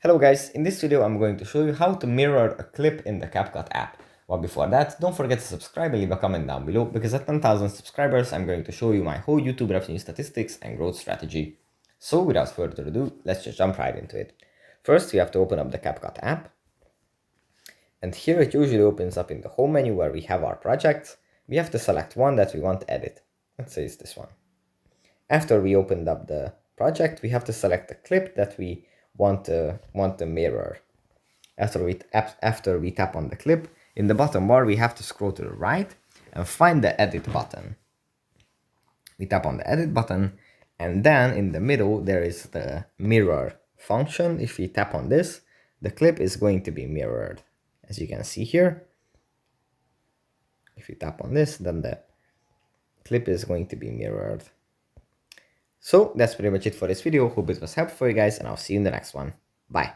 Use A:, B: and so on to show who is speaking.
A: Hello guys, in this video I'm going to show you how to mirror a clip in the CapCut app. But before that, don't forget to subscribe and leave a comment down below, because at 10,000 subscribers I'm going to show you my whole YouTube revenue statistics and growth strategy. So without further ado, let's just jump right into it. First we have to open up the CapCut app. And here it usually opens up in the home menu where we have our projects. We have to select one that we want to edit. Let's say it's this one. After we opened up the project, we have to select the clip that we want to mirror. After we tap on the clip, in the bottom bar we have to scroll to the right and find the edit button. We tap on the edit button, and then in the middle there is the mirror function. If we tap on this, the clip is going to be mirrored, as you can see here. If you tap on this, then the clip is going to be mirrored. So that's pretty much it for this video. Hope it was helpful for you guys, and I'll see you in the next one. Bye.